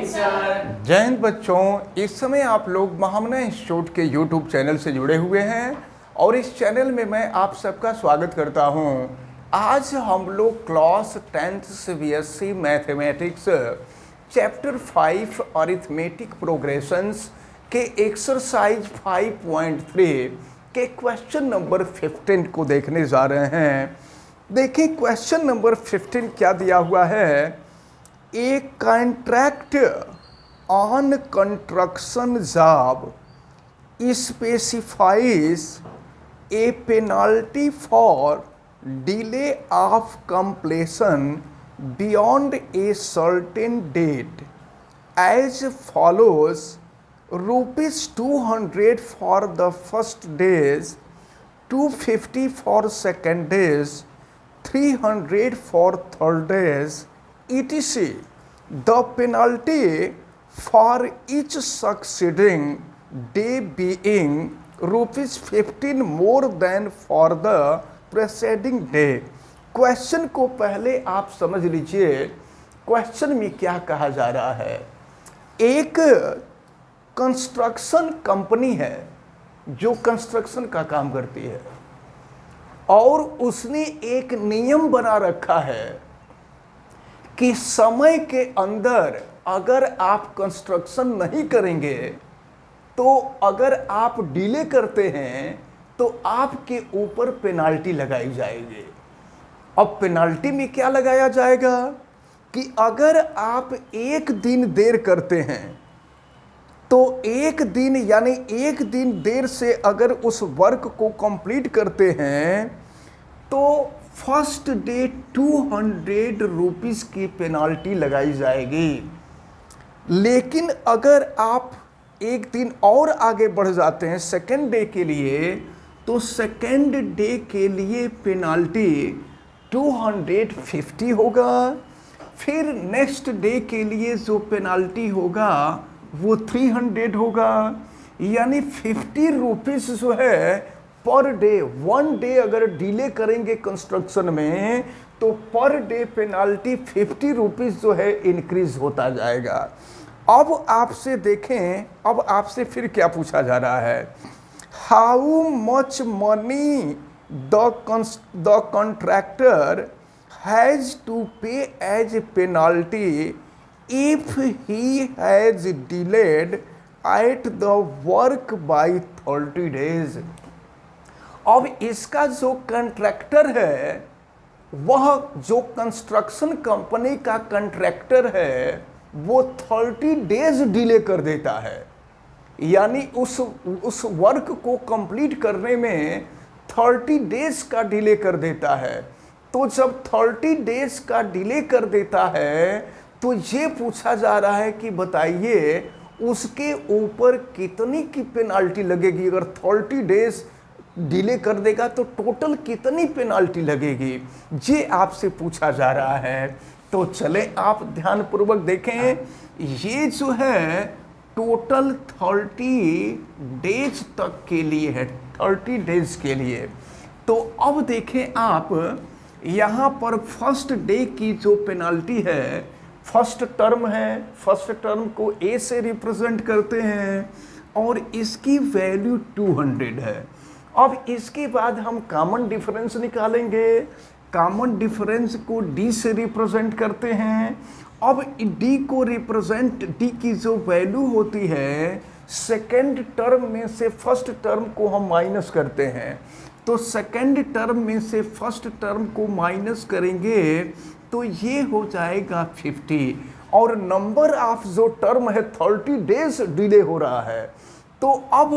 जय हिंद बच्चों, इस समय आप लोग महामना इंस्टीट्यूट के यूट्यूब चैनल से जुड़े हुए हैं और इस चैनल में मैं आप सबका स्वागत करता हूं। आज हम लोग class 10th CBSE mathematics chapter 5 arithmetic progressions के एक्सरसाइज 5.3 के क्वेश्चन नंबर 15 को देखने जा रहे हैं। देखिए क्वेश्चन नंबर 15 क्या दिया हुआ है। A contract on construction job specifies a penalty for delay of completion beyond a certain date as follows: rupees 200 for the first days, 250 for second days, 300 for third days, etc. The penalty for each succeeding day being rupees 15 more than for the preceding day. Question को पहले आप समझ लीजिए, question में क्या कहा जा रहा है। एक कंस्ट्रक्शन कंपनी है जो कंस्ट्रक्शन का काम करती है और उसने एक नियम बना रखा है कि समय के अंदर अगर आप कंस्ट्रक्शन नहीं करेंगे तो अगर आप डिले करते हैं तो आपके ऊपर पेनाल्टी लगाई जाएगी। अब पेनाल्टी में क्या लगाया जाएगा कि अगर आप एक दिन देर करते हैं तो एक दिन यानी एक दिन देर से अगर उस वर्क को कंप्लीट करते हैं तो फर्स्ट डे 200 रुपीज़ की पेनाल्टी लगाई जाएगी। लेकिन अगर आप एक दिन और आगे बढ़ जाते हैं सेकेंड डे के लिए तो सेकेंड डे के लिए पेनाल्टी 250 होगा। फिर नेक्स्ट डे के लिए जो पेनाल्टी होगा वो 300 होगा, यानी 50 रुपीज़ जो है पर डे। वन डे अगर डिले करेंगे कंस्ट्रक्शन में तो पर डे पेनाल्टी 50 रुपीज़ जो है इंक्रीज होता जाएगा। अब आपसे देखें, अब आपसे फिर क्या पूछा जा रहा है। How much money the contractor has to pay as a penalty if he has delayed at the work by 30 days. अब इसका जो कॉन्ट्रैक्टर है, वह जो कंस्ट्रक्शन कंपनी का कॉन्ट्रैक्टर है वो 30 डेज डिले कर देता है, यानी उस वर्क को कंप्लीट करने में 30 डेज का डिले कर देता है। तो जब 30 डेज का डिले कर देता है तो ये पूछा जा रहा है कि बताइए उसके ऊपर कितनी की पेनाल्टी लगेगी। अगर 30 डेज डिले कर देगा तो टोटल कितनी पेनाल्टी लगेगी, ये आपसे पूछा जा रहा है। तो चले आप ध्यानपूर्वक देखें, ये जो है टोटल 30 डेज तक के लिए है, 30 डेज के लिए। तो अब देखें आप यहाँ पर फर्स्ट डे की जो पेनाल्टी है, फर्स्ट टर्म है, फर्स्ट टर्म को ए से रिप्रेजेंट करते हैं और इसकी वैल्यू 200 है। अब इसके बाद हम कॉमन डिफरेंस निकालेंगे, कॉमन डिफरेंस को डी से रिप्रेजेंट करते हैं। अब डी को रिप्रेजेंट, डी की जो वैल्यू होती है सेकेंड टर्म में से फर्स्ट टर्म को हम माइनस करते हैं, तो सेकेंड टर्म में से फर्स्ट टर्म को माइनस करेंगे तो ये हो जाएगा 50 और नंबर ऑफ जो टर्म है 30 डेज डिले हो रहा है। तो अब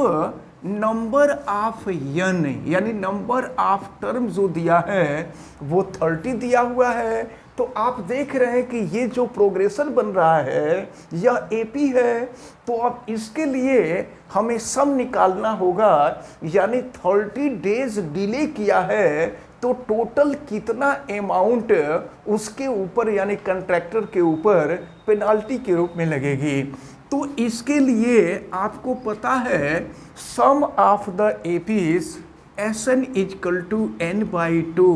नंबर ऑफ यन यानी नंबर ऑफ टर्म जो दिया है वो 30 दिया हुआ है। तो आप देख रहे हैं कि ये जो प्रोग्रेशन बन रहा है यह एपी है। तो अब इसके लिए हमें सम निकालना होगा, यानी 30 डेज डिले किया है तो टोटल कितना अमाउंट उसके ऊपर यानी कॉन्ट्रैक्टर के ऊपर पेनाल्टी के रूप में लगेगी। तो इसके लिए आपको पता है sum of the APs Sn equal to n/2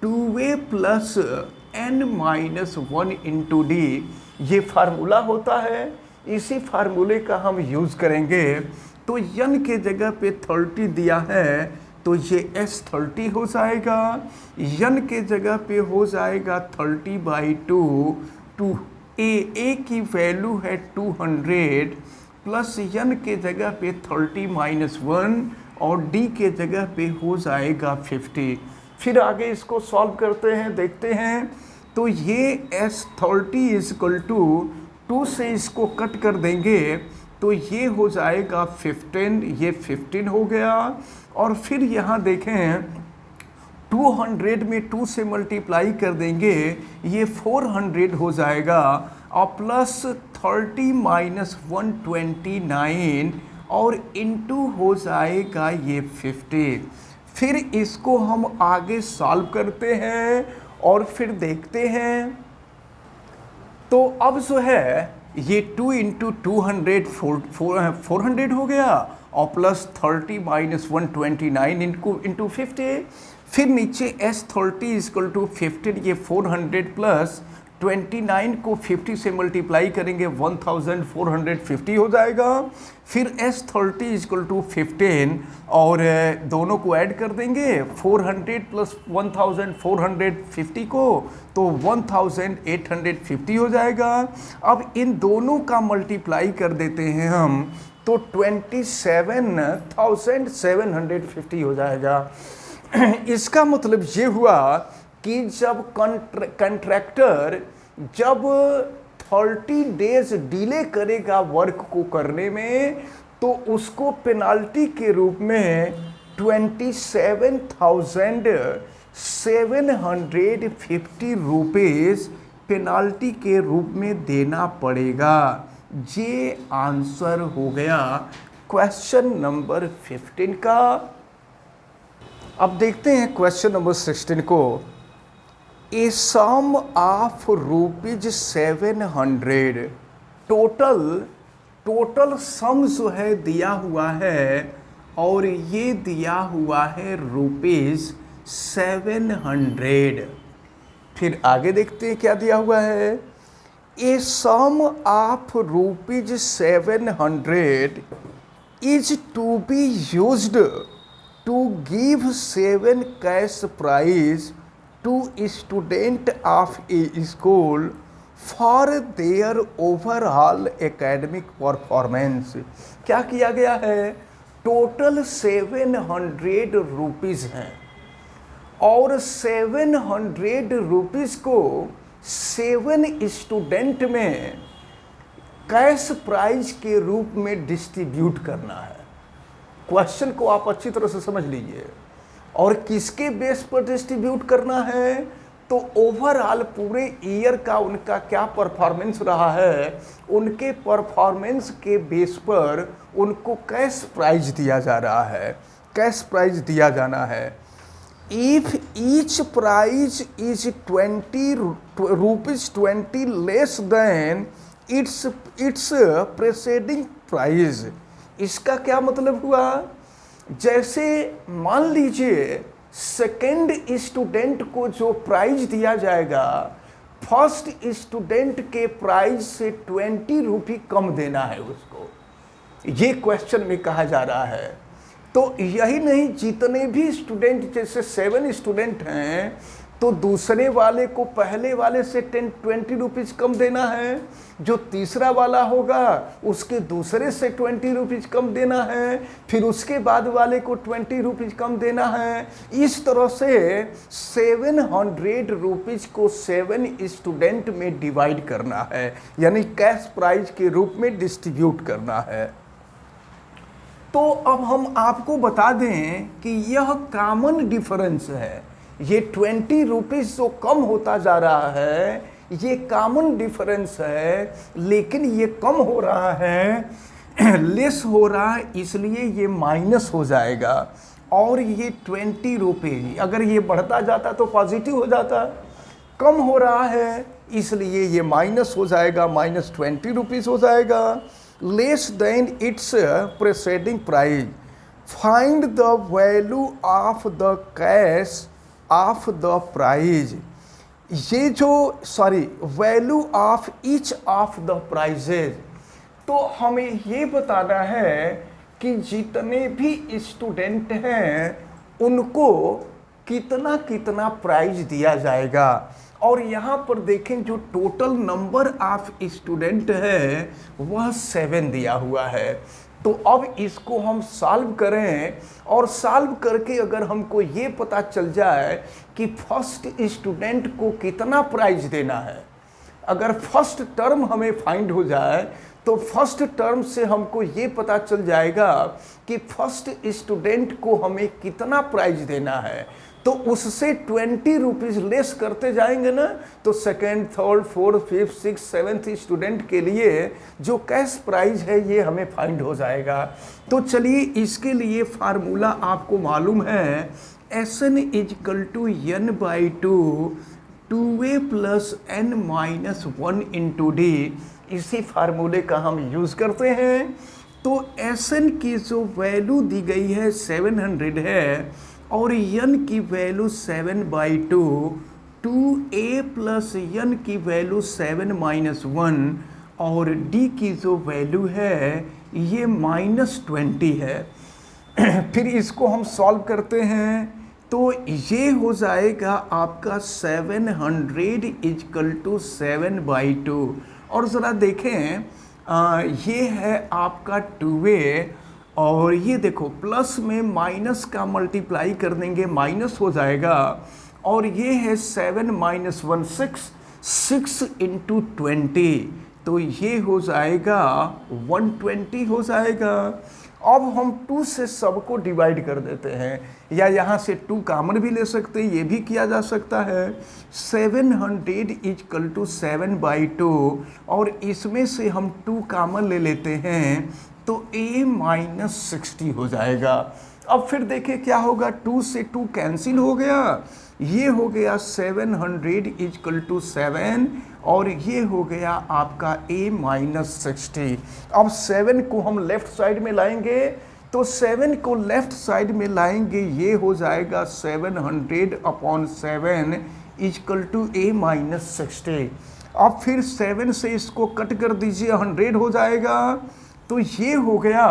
2a plus n-1 into D ये फार्मूला होता है, इसी फार्मूले का हम यूज़ करेंगे। तो n के जगह पे 30 दिया है तो ये S30 हो जाएगा, n के जगह पे हो जाएगा 30/2, टू ए की वैल्यू है 200 प्लस n के जगह पे 30 - 1 और d के जगह पे हो जाएगा 50। फिर आगे इसको सॉल्व करते हैं, देखते हैं। तो ये S30 = 2 से इसको कट कर देंगे तो ये हो जाएगा 15, ये 15 हो गया। और फिर यहाँ देखें 200 में 2 से मल्टीप्लाई कर देंगे, ये 400 हो जाएगा और प्लस 30 - 129 और इनटू हो जाएगा ये 50। फिर इसको हम आगे सॉल्व करते हैं और फिर देखते हैं। तो अब जो है ये 2 × 200 400 हो गया और प्लस 30 - 129 इंटू 50। फिर नीचे S30 = 15, ये 400 प्लस 29 को 50 से मल्टीप्लाई करेंगे 1450 हो जाएगा। फिर S30 = 15 और दोनों को ऐड कर देंगे 400 प्लस 1450 को, तो 1850 हो जाएगा। अब इन दोनों का मल्टीप्लाई कर देते हैं हम तो 27,750 हो जाएगा। इसका मतलब ये हुआ कि जब कंट्रैक्टर जब 30 डेज डिले करेगा वर्क को करने में तो उसको पेनाल्टी के रूप में 27,750 रुपीज़ पेनाल्टी के रूप में देना पड़ेगा। ये आंसर हो गया क्वेश्चन नंबर 15 का। अब देखते हैं क्वेश्चन नंबर 16 को। ए सम ऑफ ₹700 टोटल सम जो है दिया हुआ है और ये दिया हुआ है ₹700। फिर आगे देखते हैं क्या दिया हुआ है। A sum of ₹700 is to be used to give 7 cash prize to student of a school for their overall academic performance। क्या किया गया है, टोटल 700 रुपीज़ हैं और 700 रुपीज़ को 7 स्टूडेंट में कैश प्राइज के रूप में डिस्ट्रीब्यूट करना है। क्वेश्चन को आप अच्छी तरह से समझ लीजिए। और किसके बेस पर डिस्ट्रीब्यूट करना है, तो ओवरऑल पूरे ईयर का उनका क्या परफॉर्मेंस रहा है, उनके परफॉर्मेंस के बेस पर उनको कैश प्राइज दिया जा रहा है, कैश प्राइज दिया जाना है। If each prize is 20 rupees 20 less than its preceding prize. इसका क्या मतलब हुआ, जैसे मान लीजिए सेकेंड स्टूडेंट को जो प्राइज दिया जाएगा फर्स्ट स्टूडेंट के प्राइज से 20 रुपये कम देना है उसको, ये क्वेश्चन में कहा जा रहा है। तो यही नहीं, जितने भी स्टूडेंट, जैसे 7 स्टूडेंट हैं तो दूसरे वाले को पहले वाले से 20 रुपीज़ कम देना है, जो तीसरा वाला होगा उसके दूसरे से 20 रुपीज़ कम देना है, फिर उसके बाद वाले को 20 रुपीज़ कम देना है। इस तरह से 700 रुपीज़ को 7 स्टूडेंट में डिवाइड करना है, यानी कैश प्राइज के रूप में डिस्ट्रीब्यूट करना है। तो अब हम आपको बता दें कि यह कॉमन डिफरेंस है, ये 20 रुपीज़ जो कम होता जा रहा है ये कॉमन डिफरेंस है, लेकिन ये कम हो रहा है, लेस हो रहा है, इसलिए ये माइनस हो जाएगा। और ये 20 रुपये अगर ये बढ़ता जाता तो पॉजिटिव हो जाता, कम हो रहा है इसलिए ये माइनस हो जाएगा, -20 रुपीज़ हो जाएगा। Less than its preceding prize, find the value of the cash of the prize. ये जो value of each of the prizes, तो हमें ये बताना है कि जितने भी स्टूडेंट हैं उनको कितना कितना प्राइज दिया जाएगा। और यहाँ पर देखें जो टोटल नंबर ऑफ स्टूडेंट है वह 7 दिया हुआ है। तो अब इसको हम सॉल्व करें, और सॉल्व करके अगर हमको ये पता चल जाए कि फर्स्ट स्टूडेंट को कितना प्राइज देना है, अगर फर्स्ट टर्म हमें फाइंड हो जाए तो फर्स्ट टर्म से हमको ये पता चल जाएगा कि फर्स्ट स्टूडेंट को हमें कितना प्राइज देना है, तो उससे 20 रुपीज़ लेस करते जाएंगे ना, तो second, third, fourth, fifth, six, seventh student के लिए जो कैश प्राइज है ये हमें फाइंड हो जाएगा। तो चलिए इसके लिए फार्मूला आपको मालूम है, Sn equal to n by 2a plus n minus 1 into D. इसी फार्मूले का हम यूज़ करते हैं। तो Sn की जो वैल्यू दी गई है 700 है, और n की value 7 by 2a plus n की वैल्यू 7 माइनस 1, और d की जो वैल्यू है ये -20 है। फिर इसको हम सॉल्व करते हैं तो ये हो जाएगा आपका 700 इजकल टू 7 बाई 2। और ज़रा देखें ये है आपका 2a, और ये देखो प्लस में माइनस का मल्टीप्लाई कर देंगे, माइनस हो जाएगा, और ये है 7 माइनस 1 6 इंटू 20, तो ये हो जाएगा 120 हो जाएगा। अब हम 2 से सबको डिवाइड कर देते हैं, या यहाँ से 2 कॉमन भी ले सकते हैं, ये भी किया जा सकता है। 700 इजकल टू 7 बाई 2, और इसमें से हम 2 कॉमन ले लेते हैं तो a माइनस 60 हो जाएगा। अब फिर देखिए क्या होगा, 2 से 2 कैंसिल हो गया, ये हो गया 700 इजकल टू 7, और ये हो गया आपका a माइनस 60। अब 7 को हम लेफ्ट साइड में लाएंगे, तो 7 को लेफ्ट साइड में लाएंगे, ये हो जाएगा 700 upon 7 equal to a minus 60। अब फिर 7 से इसको कट कर दीजिए, 100 हो जाएगा, तो ये हो गया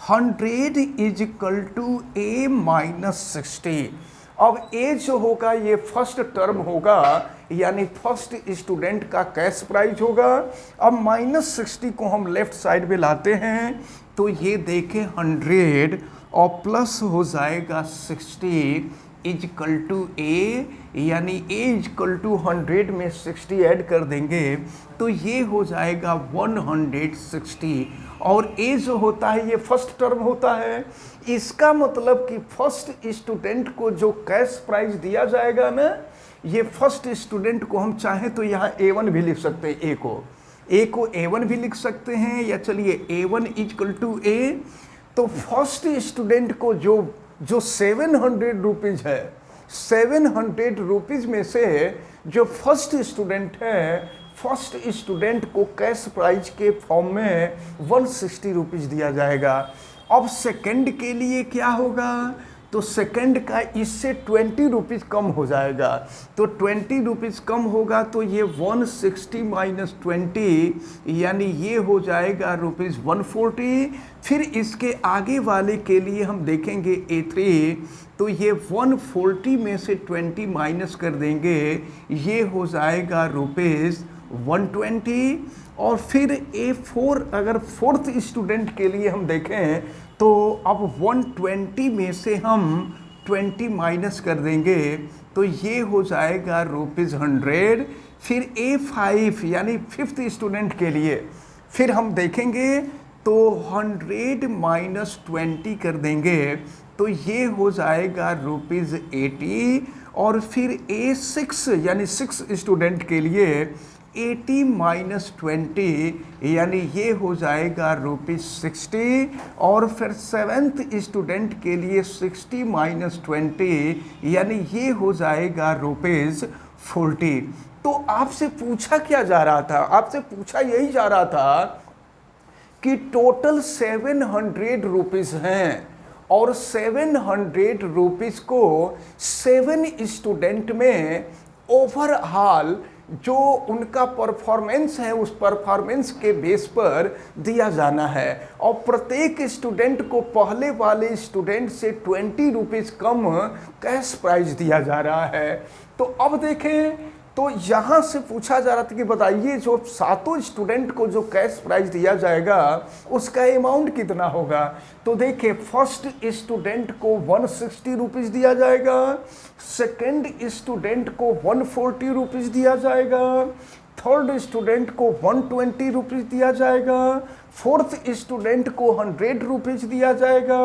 100 इजकल टू a माइनस 60। अब a जो होगा ये फर्स्ट टर्म होगा, यानी फर्स्ट स्टूडेंट का कैश प्राइस होगा। अब -60 को हम लेफ्ट साइड में लाते हैं, तो ये देखें 100 और प्लस हो जाएगा 60 इजकल टू a, यानी a इजकल टू 100 में 60 ऐड कर देंगे तो ये हो जाएगा 160। और a जो होता है ये फर्स्ट टर्म होता है, इसका मतलब कि फर्स्ट स्टूडेंट को जो कैश प्राइस दिया जाएगा ना, ये फर्स्ट स्टूडेंट को हम चाहें तो यहाँ A1 भी लिख सकते हैं, A को A1 भी लिख सकते हैं, या चलिए A1 इजकल टू A। तो फर्स्ट स्टूडेंट को जो 700 रुपीज़ है, 700 रुपीज़ में से जो फर्स्ट स्टूडेंट है, फर्स्ट स्टूडेंट को कैश प्राइज के फॉर्म में 160 रुपीज़ दिया जाएगा। अब सेकंड के लिए क्या होगा, तो सेकंड का इससे 20 रुपीज़ कम हो जाएगा, तो 20 रुपीज़ कम होगा तो ये 160 माइनस 20, यानी ये हो जाएगा रुपीज़ 140। फिर इसके आगे वाले के लिए हम देखेंगे A3, तो ये 140 में से 20 माइनस कर देंगे, ये हो जाएगा रुपीज़ 120। और फिर A4, अगर फोर्थ स्टूडेंट के लिए हम देखें तो अब 120 में से हम 20 माइनस कर देंगे, तो ये हो जाएगा रुपीज़ 100। फिर A5 यानी फिफ्थ स्टूडेंट के लिए फिर हम देखेंगे तो 100 माइनस 20 कर देंगे, तो ये हो जाएगा रुपीज़ 80। और फिर A6 यानी 6 स्टूडेंट के लिए 80 माइनस 20, यानी ये हो जाएगा रुपीज़ 60। और फिर 7th स्टूडेंट के लिए 60 माइनस 20, यानी ये हो जाएगा रुपीज़ 40। तो आपसे पूछा क्या जा रहा था, आपसे पूछा यही जा रहा था कि टोटल 700 रुपीज़ हैं, और 700 रुपीज़ को 7 स्टूडेंट में ओवरऑल जो उनका परफॉर्मेंस है उस परफॉर्मेंस के बेस पर दिया जाना है। और प्रत्येक स्टूडेंट को पहले वाले स्टूडेंट से 20 रुपीज़ कम कैश प्राइज दिया जा रहा है। तो अब देखें, तो यहाँ से पूछा जा रहा था कि बताइए जो सातों स्टूडेंट को जो कैश प्राइज दिया जाएगा उसका अमाउंट कितना होगा। तो देखिए, फर्स्ट स्टूडेंट को 160 रुपीज़ दिया जाएगा, सेकेंड स्टूडेंट को 140 रुपीज़ दिया जाएगा, थर्ड स्टूडेंट को 120 रुपीज़ दिया जाएगा, फोर्थ स्टूडेंट को 100 रुपीज़ दिया जाएगा,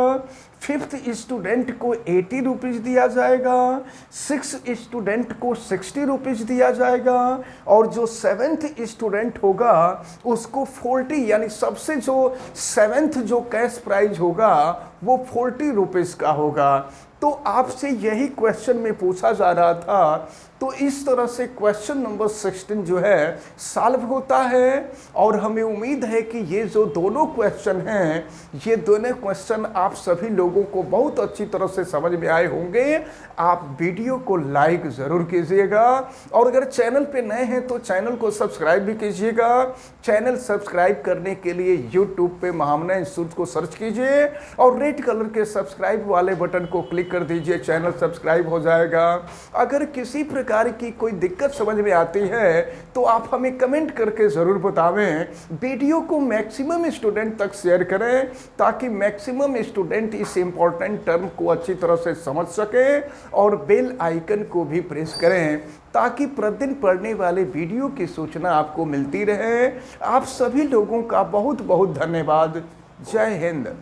फिफ्थ स्टूडेंट को 80 रुपीज़ दिया जाएगा, सिक्स स्टूडेंट को 60 रुपीज़ दिया जाएगा, और जो सेवेंथ स्टूडेंट होगा उसको 40, यानी सबसे जो सेवेंथ जो कैश प्राइज होगा वो 40 रुपीज़ का होगा। तो आपसे यही क्वेश्चन में पूछा जा रहा था। तो इस तरह से क्वेश्चन नंबर 16 जो है सॉल्व होता है। और हमें उम्मीद है कि ये जो दोनों क्वेश्चन हैं, ये दोनों क्वेश्चन आप सभी लोगों को बहुत अच्छी तरह से समझ में आए होंगे। आप वीडियो को लाइक ज़रूर कीजिएगा, और अगर चैनल पे नए हैं तो चैनल को सब्सक्राइब भी कीजिएगा। चैनल सब्सक्राइब करने के लिए यूट्यूब पे महामना इंस्टीट्यूट को सर्च कीजिए और रेड कलर के सब्सक्राइब वाले बटन को क्लिक कर दीजिए, चैनल सब्सक्राइब हो जाएगा। अगर किसी प्रकार की कोई दिक्कत समझ में आती है तो आप हमें कमेंट करके ज़रूर बतावें। वीडियो को मैक्सिमम स्टूडेंट तक शेयर करें ताकि मैक्सिमम स्टूडेंट इस इम्पॉर्टेंट टर्म को अच्छी तरह से समझ सकें, और बेल आइकन को भी प्रेस करें ताकि प्रतिदिन पढ़ने वाले वीडियो की सूचना आपको मिलती रहे। आप सभी लोगों का बहुत बहुत धन्यवाद। जय हिंद।